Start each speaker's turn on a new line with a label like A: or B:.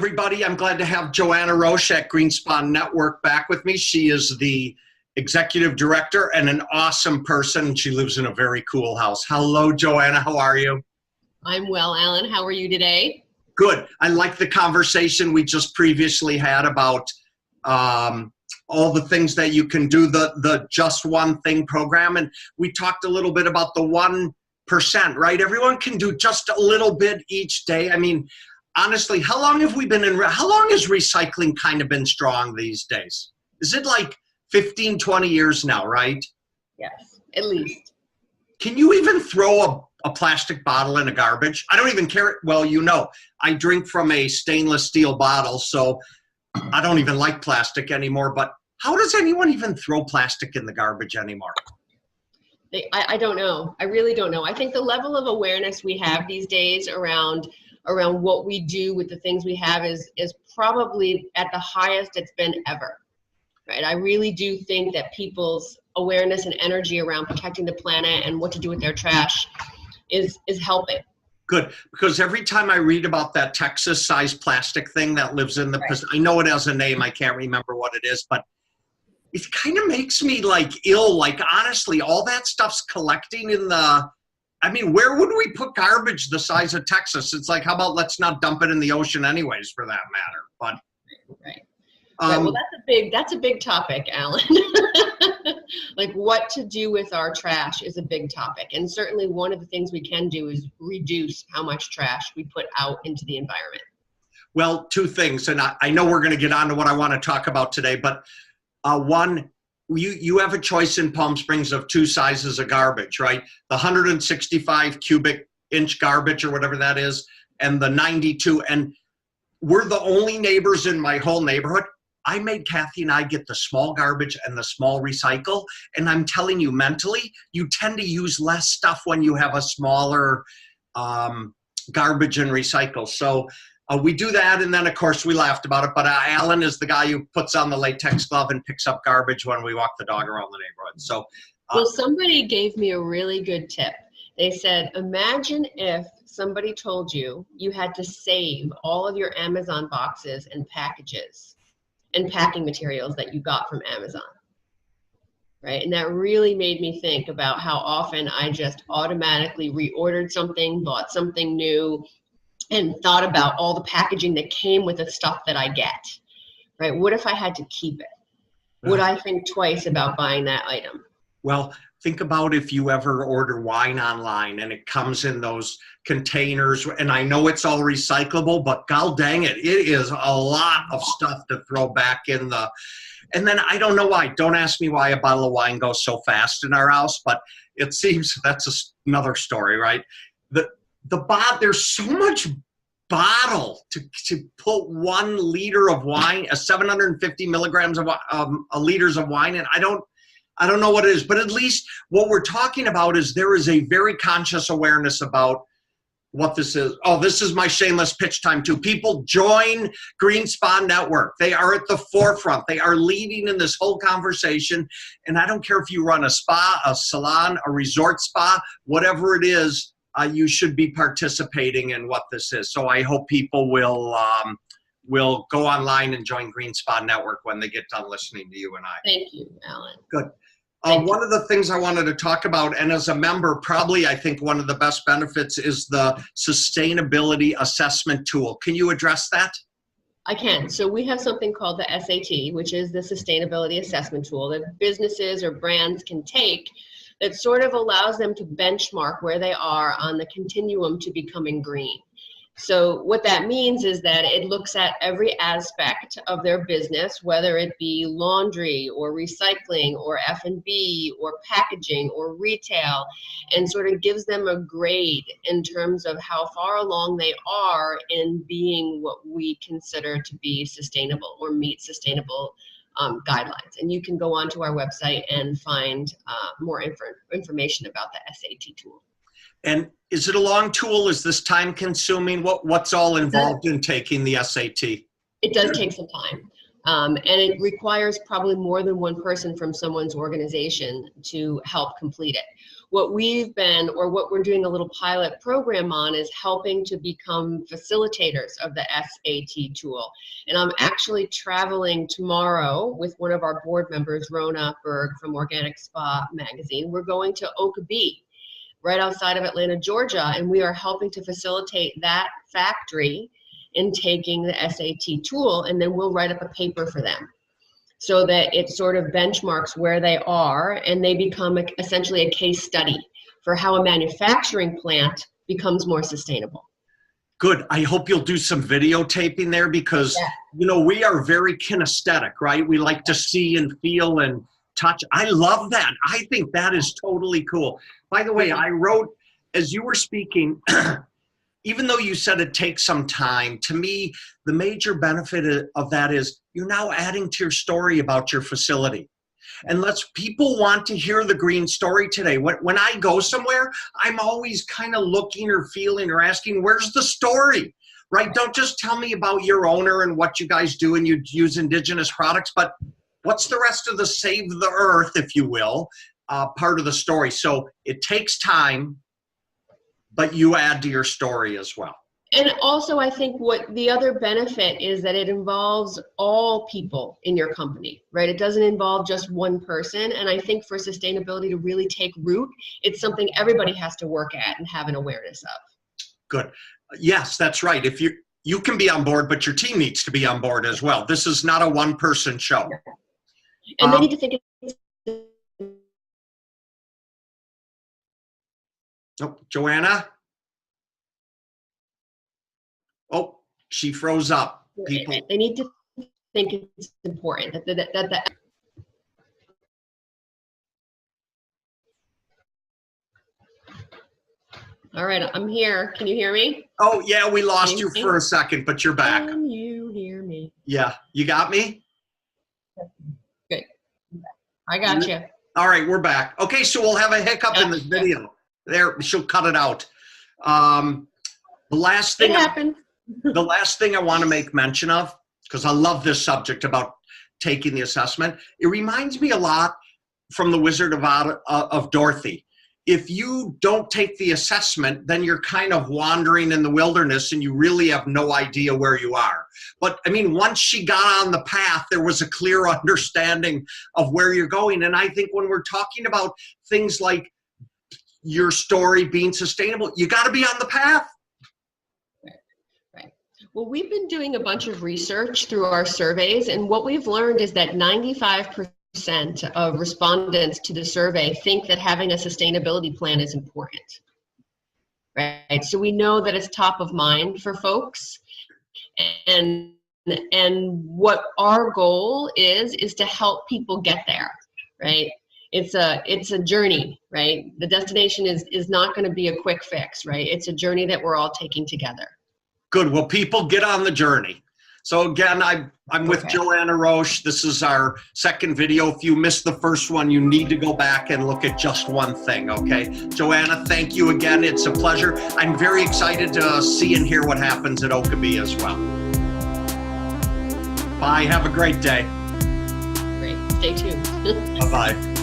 A: everybody. I'm glad to have Joanna Roche at Greenspon Network back with me. She is the executive director and an awesome person. She lives in a very cool house. Hello, Joanna. How are you?
B: I'm well, Alan. How are you today?
A: Good. I like the conversation we just previously had about all the things that you can do, the Just One Thing program. And we talked a little bit about the 1%, right? Everyone can do just a little bit each day. I mean, honestly, how long have we been how long has recycling kind of been strong these days? Is it like 15, 20 years now, right?
B: Yes, at least.
A: Can you even throw a plastic bottle in a garbage? I don't even care. Well, you know, I drink from a stainless steel bottle, so I don't even like plastic anymore. But how does anyone even throw plastic in the garbage anymore?
B: I don't know. I really don't know. I think the level of awareness we have these days around what we do with the things we have is probably at the highest it's been ever, right? I really do think that people's awareness and energy around protecting the planet and what to do with their trash is helping.
A: Good, because every time I read about that Texas-sized plastic thing that lives in the,
B: Right.
A: I know it has a name, I can't remember what it is, but it kind of makes me like ill. Like, honestly, all that stuff's collecting in the, I mean, where would we put garbage the size of Texas? It's like, how about let's not dump it in the ocean anyways, for that matter. But
B: right. Well, that's a big topic, Alan. Like, what to do with our trash is a big topic, and certainly one of the things we can do is reduce how much trash we put out into the environment.
A: Well, two things, and I know we're going to get on to what I want to talk about today, but one, you have a choice in Palm Springs of two sizes of garbage, right? The 165 cubic inch garbage or whatever that is, and the 92. And we're the only neighbors in my whole neighborhood. I made Kathy and I get the small garbage and the small recycle. And I'm telling you, mentally, you tend to use less stuff when you have a smaller garbage and recycle. So we do that, and then, of course, we laughed about it, but Alan is the guy who puts on the latex glove and picks up garbage when we walk the dog around the neighborhood. So,
B: well, somebody gave me a really good tip. They said, imagine if somebody told you you had to save all of your Amazon boxes and packages and packing materials that you got from Amazon, right? And that really made me think about how often I just automatically reordered something, bought something new, and thought about all the packaging that came with the stuff that I get, right? What if I had to keep it? Would I think twice about buying that item?
A: Well, think about if you ever order wine online and it comes in those containers, and I know it's all recyclable, but god dang it, it is a lot of stuff to throw back in the, and then I don't know why, don't ask me why a bottle of wine goes so fast in our house, but it seems that's another story, right? There's so much bottle to put 1 liter of wine, 750 milligrams of liters of wine, and I don't know what it is, but at least what we're talking about is there is a very conscious awareness about what this is. Oh, this is my shameless pitch time too. People join Greenspon Network. They are at the forefront. They are leading in this whole conversation, and I don't care if you run a spa, a salon, a resort spa, whatever it is, you should be participating in what this is. So I hope people will go online and join Greenspon Network when they get done listening to you and I.
B: Thank you, Alan.
A: Good. One of the things I wanted to talk about, and as a member, probably I think one of the best benefits is the sustainability assessment tool. Can you address that?
B: I can. So we have something called the SAT, which is the sustainability assessment tool that businesses or brands can take that sort of allows them to benchmark where they are on the continuum to becoming green. So what that means is that it looks at every aspect of their business, whether it be laundry or recycling or F&B or packaging or retail, and sort of gives them a grade in terms of how far along they are in being what we consider to be sustainable or meet sustainable guidelines. And you can go onto our website and find more information about the SAT tool.
A: And is it a long tool? Is this time consuming? What's all involved in taking the SAT?
B: It does take some time. And it requires probably more than one person from someone's organization to help complete it. What we're doing a little pilot program on is helping to become facilitators of the SAT tool. And I'm actually traveling tomorrow with one of our board members, Rona Berg from Organic Spa Magazine. We're going to Okabee, right outside of Atlanta, Georgia, and we are helping to facilitate that factory in taking the SAT tool, and then we'll write up a paper for them so that it sort of benchmarks where they are, and they become essentially a case study for how a manufacturing plant becomes more sustainable.
A: Good. I hope you'll do some videotaping there because, you know, we are very kinesthetic, right? We like to see and feel and touch. I love that. I think that is totally cool. By the way, I wrote, as you were speaking, even though you said it takes some time, to me, the major benefit of that is you're now adding to your story about your facility. And people want to hear the green story today. When I go somewhere, I'm always kind of looking or feeling or asking, where's the story, right? Don't just tell me about your owner and what you guys do and you use indigenous products, but what's the rest of the save the earth, if you will, part of the story. So it takes time, but you add to your story as well.
B: And also, I think what the other benefit is that it involves all people in your company, right? It doesn't involve just one person. And I think for sustainability to really take root, it's something everybody has to work at and have an awareness of.
A: Good. Yes, that's right. If you can be on board, but your team needs to be on board as well. This is not a one-person show.
B: And they need to think
A: Oh, Joanna? Oh, she froze up. People.
B: They need to think it's important that All right, I'm here. Can you hear me?
A: Oh, yeah, we lost you for a second, but you're back.
B: Can you hear me?
A: Yeah, you got me?
B: Good. I got you.
A: All right, we're back. Okay, so we'll have a hiccup in this video. There, she'll cut it out. The last thing I want to make mention of, because I love this subject about taking the assessment, it reminds me a lot from the Wizard of Dorothy. If you don't take the assessment, then you're kind of wandering in the wilderness and you really have no idea where you are. But I mean, once she got on the path, there was a clear understanding of where you're going. And I think when we're talking about things like your story being sustainable, you got to be on the path.
B: Right. Well, we've been doing a bunch of research through our surveys, and what we've learned is that 95% of respondents to the survey think that having a sustainability plan is important. Right. So we know that it's top of mind for folks, and what our goal is to help people get there. Right. It's a journey, right? The destination is not going to be a quick fix, right? It's a journey that we're all taking together.
A: Good. Well, people get on the journey. So again, I'm with Joanna Roche. This is our second video. If you missed the first one, you need to go back and look at just one thing, okay? Joanna, thank you again. It's a pleasure. I'm very excited to see and hear what happens at Okabee as well. Bye. Have a great day.
B: Great. Stay tuned.
A: Bye-bye.